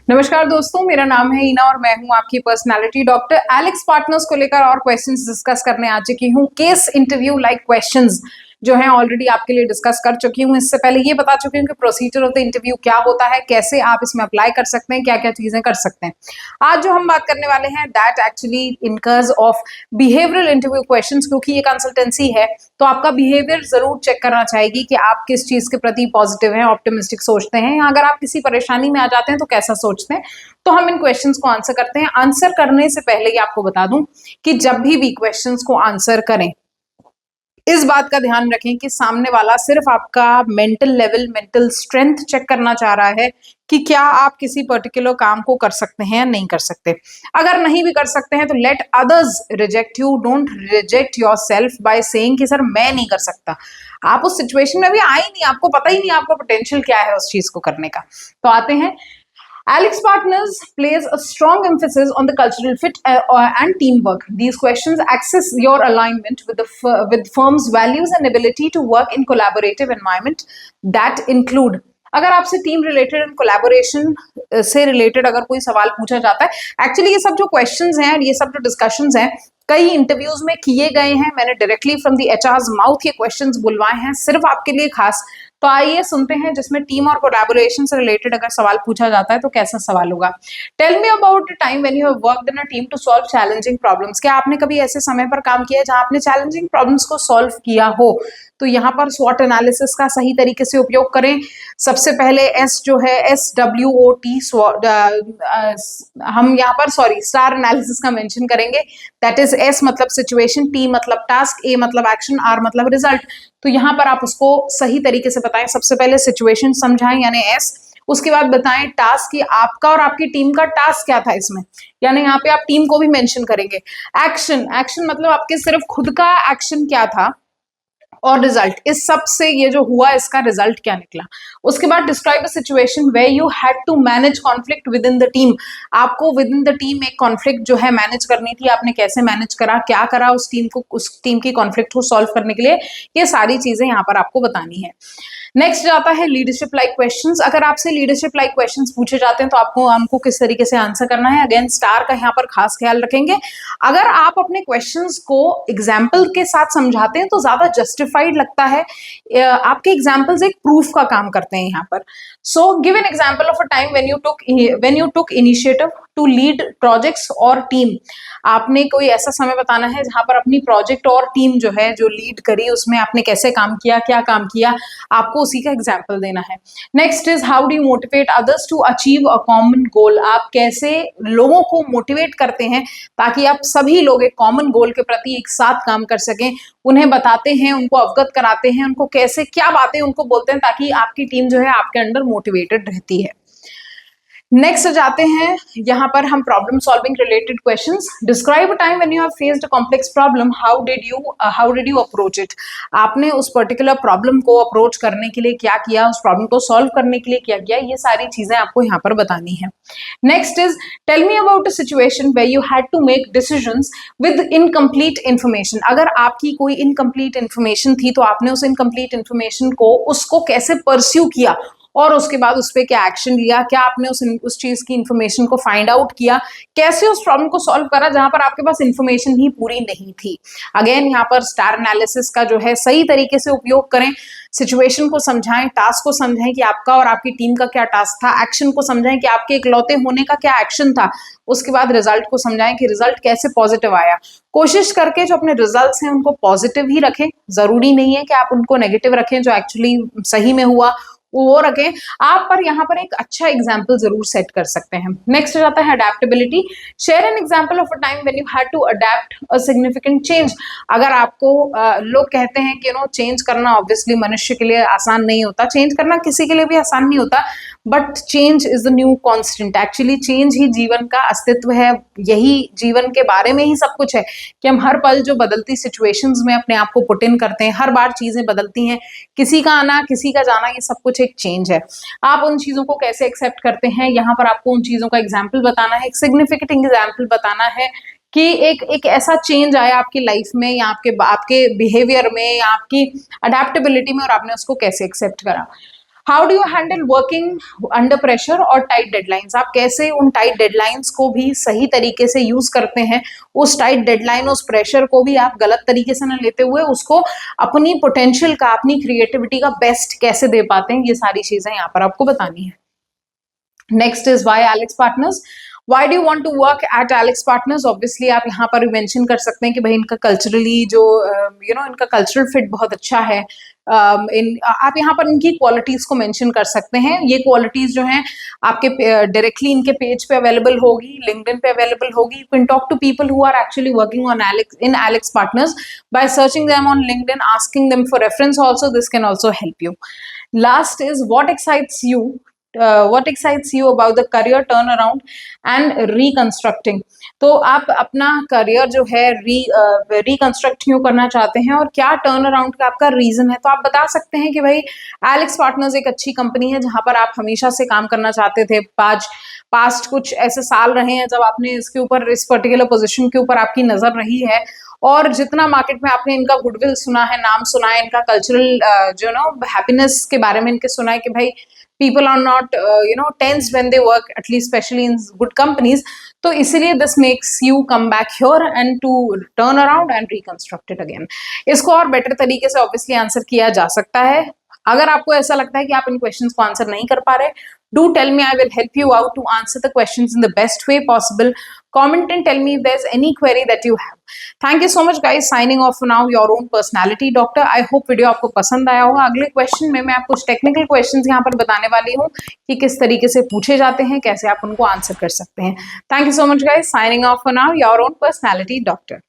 नमस्कार दोस्तों, मेरा नाम है ईना और मैं हूं आपकी पर्सनालिटी डॉक्टर। एलेक्स पार्टनर्स को लेकर और क्वेश्चंस डिस्कस करने आ चुकी हूं। केस इंटरव्यू लाइक क्वेश्चंस जो हैं ऑलरेडी आपके लिए डिस्कस कर चुकी हूं। इससे पहले ये बता चुकी हूं कि प्रोसीजर ऑफ द इंटरव्यू क्या होता है, कैसे आप इसमें अप्लाई कर सकते हैं, क्या क्या चीजें कर सकते हैं। आज जो हम बात करने वाले हैं that actually incurs of behavioural interview questions, क्योंकि ये कंसल्टेंसी है तो आपका बिहेवियर जरूर चेक करना चाहेगी कि आप किस चीज के प्रति पॉजिटिव हैं, ऑप्टिमिस्टिक सोचते हैं, या अगर आप किसी परेशानी में आ जाते हैं तो कैसा सोचते हैं। तो हम इन क्वेश्चंस को आंसर करते हैं। आंसर करने से पहले ही आपको बता दूं कि जब भी क्वेश्चंस को आंसर करें, इस बात का ध्यान रखें कि सामने वाला सिर्फ आपका mental level, mental strength check करना चाह रहा है कि क्या आप किसी पर्टिकुलर काम को कर सकते हैं या नहीं कर सकते। अगर नहीं भी कर सकते हैं तो let others reject you, don't reject yourself by saying कि सर मैं नहीं कर सकता। आप उस सिचुएशन में भी आए नहीं, आपको पता ही नहीं आपका पोटेंशियल क्या है उस चीज को करने का। तो आते हैं, Alex Partners plays a strong emphasis on the cultural fit and teamwork. These questions access your alignment with with firm's values and ability to work in collaborative environment that include. अगर आपसे टीम रिलेटेड एंड कोलैबोरेशन से related अगर कोई सवाल पूछा जाता है, actually ये सब जो क्वेश्चंस हैं, ये सब जो डिस्कशंस हैं, कई इंटरव्यूज में किए गए हैं। मैंने डायरेक्टली फ्रॉम द एचआर's माउथ ये क्वेश्चंस बुलवाए हैं सिर्फ आपके लिए खास। तो आइए सुनते हैं जिसमें टीम और कोलैबोरेशन से रिलेटेड अगर सवाल पूछा जाता है तो कैसा सवाल होगा। Tell me about the time when you have worked in a team to solve challenging problems. क्या आपने कभी ऐसे समय पर काम किया है जहां आपने चैलेंजिंग प्रॉब्लम्स को सॉल्व किया हो? तो यहाँ पर स्वॉट एनालिसिस का सही तरीके से उपयोग करें। सबसे पहले एस जो है SWOT, हम यहाँ पर स्टार एनालिसिस का मेंशन करेंगे। दैट इज S मतलब सिचुएशन, T मतलब टास्क, A मतलब एक्शन, R मतलब रिजल्ट। तो यहाँ पर आप उसको सही तरीके से बताएं। सबसे पहले सिचुएशन समझाएं यानी S, उसके बाद बताएं टास्क कि आपका और आपकी टीम का टास्क क्या था इसमें, यानी यहाँ पे आप टीम को भी मेंशन करेंगे। एक्शन, एक्शन मतलब आपके सिर्फ खुद का एक्शन क्या था, और रिजल्ट, इस सब से ये जो हुआ इसका रिजल्ट क्या निकला। उसके बाद describe a situation where you had to manage conflict within the team. आपको विद इन द टीम एक कॉन्फ्लिक्ट जो है मैनेज करनी थी, आपने कैसे मैनेज करा, क्या करा उस टीम की कॉन्फ्लिक्ट को सॉल्व करने के लिए, ये सारी चीजें यहाँ पर आपको बतानी है। नेक्स्ट जाता है लीडरशिप लाइक क्वेश्चंस। अगर आपसे लीडरशिप लाइक क्वेश्चंस पूछे जाते हैं तो आपको हमको किस तरीके से आंसर करना है। अगेन स्टार का यहाँ पर खास ख्याल रखेंगे। अगर आप अपने क्वेश्चंस को एग्जाम्पल के साथ समझाते हैं तो ज्यादा जस्टिफाइड लगता है। आपके एग्जाम्पल्स एक प्रूफ का काम करते हैं यहाँ पर। So give an example of a time when you took initiative to lead projects और टीम। आपने कोई ऐसा समय बताना है जहां पर अपनी प्रोजेक्ट और टीम जो है जो लीड करी, उसमें आपने कैसे काम किया, क्या काम किया, आपको उसी का एग्जाम्पल देना है। Next is how do you motivate others to achieve a common goal. आप कैसे लोगों को मोटिवेट करते हैं ताकि आप सभी लोग एक कॉमन गोल के प्रति एक साथ काम कर सकें। उन्हें बताते हैं, उनको अवगत कराते हैं, उनको कैसे क्या बातें उनको बोलते हैं ताकि आपकी टीम जो है आपके अंडर मोटिवेटेड रहती है। नेक्स्ट जाते हैं, यहाँ पर हम problem solving related questions. Describe a time when you have faced a complex problem, how did you approach it. आपने उस पर्टिकुलर प्रॉब्लम को अप्रोच करने के लिए क्या किया, उस प्रॉब्लम को सॉल्व करने के लिए क्या किया, ये सारी चीजें आपको यहाँ पर बतानी है। Next is tell me about a situation where you had to make decisions with incomplete information. अगर आपकी कोई इनकम्प्लीट इन्फॉर्मेशन थी तो आपने उस इनकम्प्लीट इन्फॉर्मेशन को उसको कैसे परस्यू किया और उसके बाद उस पर क्या एक्शन लिया, क्या आपने उस चीज की इंफॉर्मेशन को फाइंड आउट किया, कैसे उस प्रॉब्लम को सॉल्व करा जहां पर आपके पास इंफॉर्मेशन ही पूरी नहीं थी। अगेन यहाँ पर स्टार एनालिसिस का जो है सही तरीके से उपयोग करें। सिचुएशन को समझाएं, टास्क को समझाएं कि आपका और आपकी टीम का क्या टास्क था, एक्शन को समझाएं कि आपके इकलौते होने का क्या एक्शन था, उसके बाद रिजल्ट को समझाएं कि रिजल्ट कैसे पॉजिटिव आया। कोशिश करके जो अपने रिजल्ट्स हैं उनको पॉजिटिव ही रखें, जरूरी नहीं है कि आप उनको नेगेटिव रखें, जो एक्चुअली सही में हुआ वो रखें आप। पर यहाँ पर एक अच्छा एग्जाम्पल जरूर सेट कर सकते हैं। नेक्स्ट जाता है adaptability. Share an example of a time when you had to adapt a significant change. अगर आपको लोग कहते हैं कि चेंज करना ऑब्वियसली मनुष्य के लिए आसान नहीं होता, चेंज करना किसी के लिए भी आसान नहीं होता, but change is the new constant. Actually change ही जीवन का अस्तित्व है, यही जीवन के बारे में ही सब कुछ है कि हम हर पल जो बदलती सिचुएशंस में अपने आप को पुट इन करते हैं, हर बार चीजें बदलती हैं, किसी का आना किसी का जाना, ये सब कुछ एक चेंज है। आप उन चीजों को कैसे एक्सेप्ट करते हैं, यहाँ पर आपको उन चीजों का एग्जाम्पल बताना है, एक सिग्निफिकेंट एग्जाम्पल बताना है कि एक ऐसा चेंज आया आपकी लाइफ में या आपके बिहेवियर में या आपकी अडेप्टेबिलिटी में और आपने उसको कैसे एक्सेप्ट करा। How do you handle working under pressure और टाइट डेडलाइंस? आप कैसे उन टाइट डेडलाइंस को भी सही तरीके से यूज करते हैं, उस टाइट डेडलाइन, उस प्रेशर को भी आप गलत तरीके से न लेते हुए उसको अपनी पोटेंशियल का, अपनी क्रिएटिविटी का बेस्ट कैसे दे पाते हैं, ये सारी चीजें यहाँ पर आपको बतानी है। Next is why Alix partners. Why do you want to work at Alix partners? Obviously आप यहाँ पर मेंशन कर सकते हैं कि भाई इनका कल्चरली जो इनका कल्चरल फिट बहुत अच्छा है। आप यहाँ पर इनकी क्वालिटीज को मेंशन कर सकते हैं। ये क्वालिटीज जो हैं आपके डायरेक्टली इनके पेज पे अवेलेबल होगी, लिंक्डइन पे अवेलेबल होगी। You can talk to people who are actually working on Alix partners by searching them on LinkedIn, asking them for reference also, this can also help you. Last is what excites you about the career turnaround and reconstructing? तो आप अपना career जो है reconstruct क्यों करना चाहते हैं और क्या टर्न अराउंड का आपका रीजन है? तो आप बता सकते हैं कि भाई एलेक्स पार्टनर्स एक अच्छी कंपनी है जहां पर आप हमेशा से काम करना चाहते थे। पास्ट कुछ ऐसे साल रहे हैं जब आपने इसके ऊपर, इस पर्टिकुलर पोजीशन के ऊपर आपकी नजर रही है, और जितना मार्केट में आपने इनका गुडविल सुना है, नाम सुना है, इनका कल्चरल हैप्पीनेस के बारे में इनके सुना है कि भाई people are not tense when they work, at least especially in good companies. तो इसीलिए this makes you come back here and to turn around and reconstruct it again. इसको और बेटर तरीके से ऑब्वियसली आंसर किया जा सकता है। अगर आपको ऐसा लगता है कि आप इन क्वेश्चंस को आंसर नहीं कर पा रहे, do tell me, I will help you out to answer the questions in the best way possible. Comment and tell me if there's any query that you have. Thank you so much guys. Signing off for now, your own personality doctor. I hope video आपको पसंद आया होगा। अगले question में मैं आपको कुछ technical questions यहाँ पर बताने वाली हूँ कि किस तरीके से पूछे जाते हैं, कैसे आप उनको आंसर कर सकते हैं। Thank you so much guys. Signing off for now, your own personality doctor.